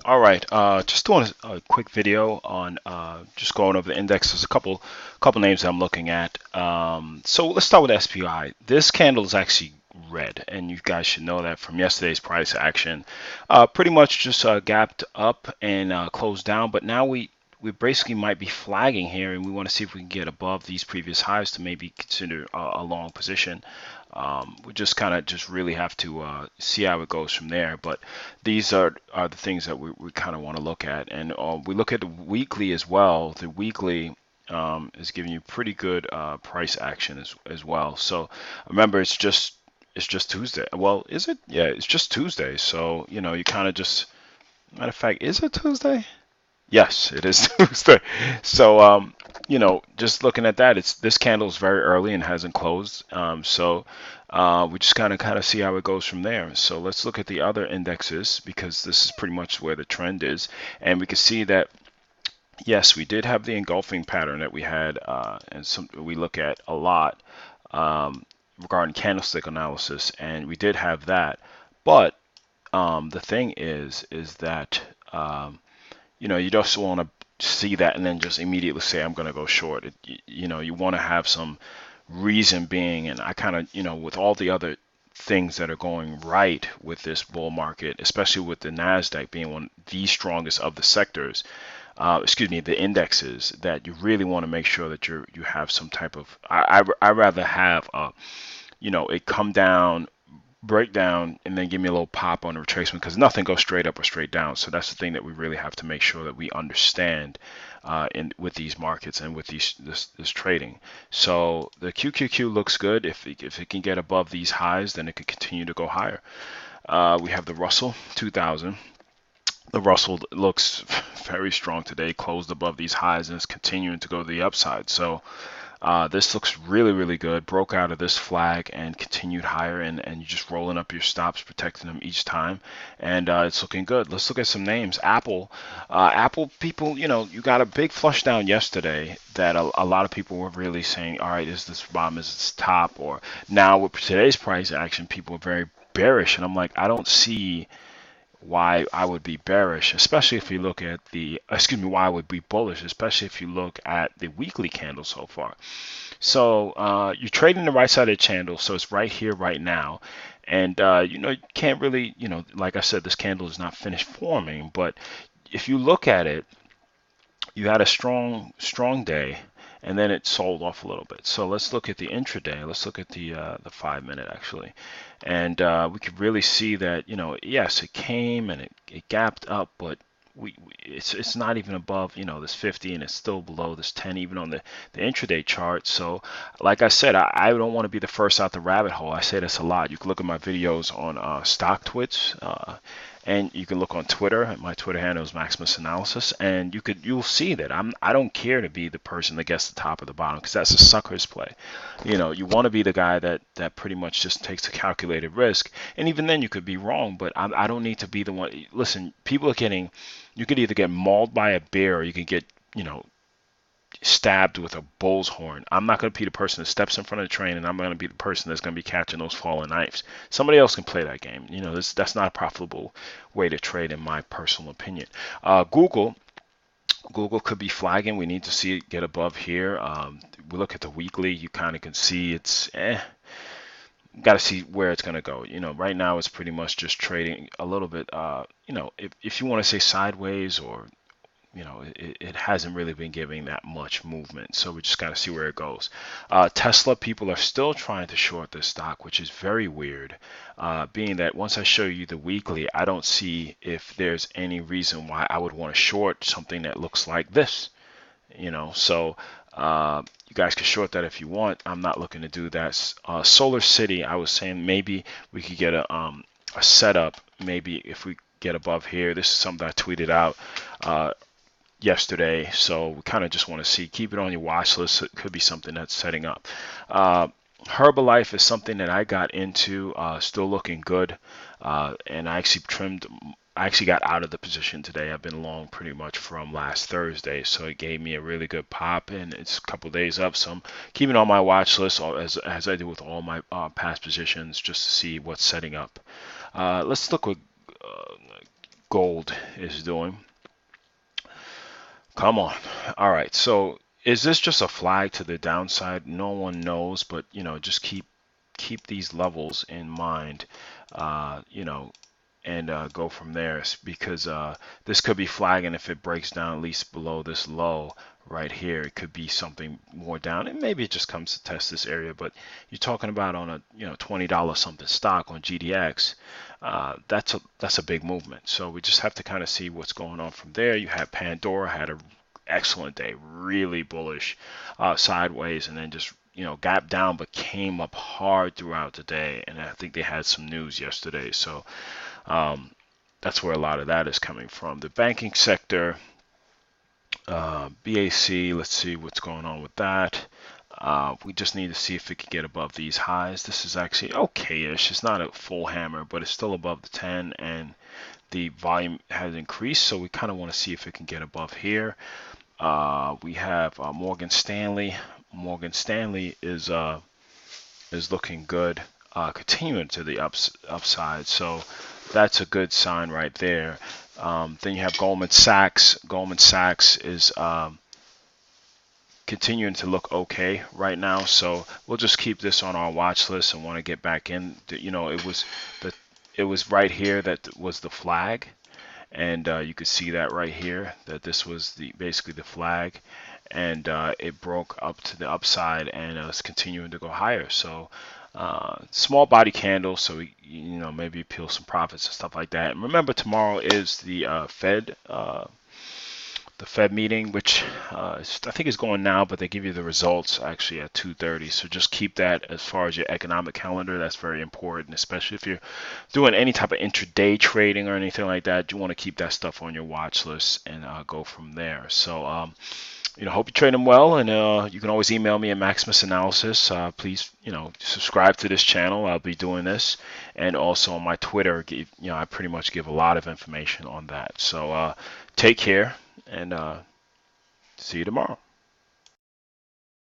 All right, just doing a quick video on just going over the index. There's a couple names I'm looking at. So let's start with SPY. This candle is actually red, and you guys should know that from yesterday's price action. Pretty much just gapped up and closed down, but now we basically might be flagging here, and we want to see if we can get above these previous highs to maybe consider a long position. We just kind of just really have to see how it goes from there. But these are the things that we kind of want to look at. And we look at the weekly as well. The weekly is giving you pretty good price action as well. So remember, it's just Tuesday. Well, is it? Yeah, it's just Tuesday. So you know, you kind of just, matter of fact, is it Tuesday? Yes, it is Tuesday. So, you know, just looking at that, this candle is very early and hasn't closed. We just kind of see how it goes from there. So let's look at the other indexes, because this is pretty much where the trend is, and we can see that yes, we did have the engulfing pattern that we had, and we look at a lot regarding candlestick analysis, and we did have that. But the thing is that you know, you just want to see that and then just immediately say, I'm going to go short. You know, you want to have some reason being, and I kind of, you know, with all the other things that are going right with this bull market, especially with the NASDAQ being one of the strongest of the sectors, excuse me, the indexes, that you really want to make sure that you have some type of, I rather have a, you know, it come down, break down, and then give me a little pop on the retracement, because nothing goes straight up or straight down. So that's the thing that we really have to make sure that we understand with these markets and with this trading. So the QQQ looks good. If it can get above these highs, then it can continue to go higher. We have the Russell 2000. The Russell looks very strong today, closed above these highs and is continuing to go to the upside. So this looks really good. Broke out of this flag and continued higher, and you're just rolling up your stops, protecting them each time, and it's looking good. Let's look at some names. Apple. Apple, people, you know, you got a big flush down yesterday that a lot of people were really saying, all right, is this bottom, is this top? Or now with today's price action, people are very bearish, and I'm like, I don't see why I would be bearish, especially if you look at the, excuse me, why I would be bullish, especially if you look at the weekly candle so far. So you're trading the right side of the channel, so it's right here, right now. And you know, you can't really, you know, like I said, this candle is not finished forming, but if you look at it, you had a strong day, and then it sold off a little bit. So let's look at the intraday. Let's look at the 5-minute actually, and we could really see that, you know, yes, it came and it gapped up, but it's not even above, you know, this 50, and it's still below this 10 even on the intraday chart. So like I said, I don't want to be the first out the rabbit hole. I say this a lot. You can look at my videos on Stocktwits, and you can look on Twitter. My Twitter handle is MaximusAnalysis, and you'll see that I don't care to be the person that gets the top or the bottom, because that's a sucker's play. You know, you want to be the guy that pretty much just takes a calculated risk, and even then you could be wrong. But I don't need to be the one. Listen, people are getting, you could either get mauled by a bear, or you could get, you know, stabbed with a bull's horn. I'm not going to be the person that steps in front of the train, and I'm going to be the person that's going to be catching those falling knives. Somebody else can play that game. You know, that's not a profitable way to trade, in my personal opinion. Google could be flagging. We need to see it get above here. We look at the weekly. You kind of can see it's got to see where it's going to go. You know, right now it's pretty much just trading a little bit. You know, if you want to say sideways, or you know, it hasn't really been giving that much movement, so we just got to see where it goes. Tesla, people are still trying to short this stock, which is very weird, being that once I show you the weekly, I don't see if there's any reason why I would want to short something that looks like this, you know. So you guys can short that if you want. I'm not looking to do that. Solar City, I was saying maybe we could get a setup, maybe if we get above here. This is something I tweeted out yesterday, so we kind of just want to see, keep it on your watch list. It could be something that's setting up. Herbalife is something that I got into, still looking good, and I actually got out of the position today. I've been long pretty much from last Thursday, so it gave me a really good pop, and it's a couple days up, so I'm keeping on my watch list, as I do with all my past positions, just to see what's setting up. Let's look with gold is doing. Come on. All right. So is this just a flag to the downside? No one knows, but just keep these levels in mind. You know, and go from there because this could be flagging if it breaks down at least below this low right here. It could be something more down, and maybe it just comes to test this area. But you're talking about on a $20 something stock on GDX. That's a big movement. So we just have to kind of see what's going on from there. You have Pandora had a excellent day, really bullish sideways, and then just gap down but came up hard throughout the day. And I think they had some news yesterday, so that's where a lot of that is coming from. The banking sector, BAC, let's see what's going on with that. We just need to see if it can get above these highs. This is actually okay-ish. It's not a full hammer, but it's still above the 10, and the volume has increased, so we kind of want to see if it can get above here. We have Morgan Stanley. Morgan Stanley is looking good, continuing to the upside, so that's a good sign right there. Then you have Goldman Sachs. Goldman Sachs is continuing to look okay right now, so we'll just keep this on our watch list and want to get back in. It was right here that was the flag, and you could see that right here that this was basically the flag, and it broke up to the upside and it's continuing to go higher. So small body candle, so we maybe peel some profits and stuff like that. And remember, tomorrow is the Fed meeting, which I think is going now, but they give you the results actually at 2:30. So just keep that as far as your economic calendar. That's very important, especially if you're doing any type of intraday trading or anything like that. You want to keep that stuff on your watch list and go from there. So hope you're trading well, and you can always email me at MaximusAnalysis. Please, subscribe to this channel. I'll be doing this, and also on my Twitter, I pretty much give a lot of information on that. So take care, and see you tomorrow.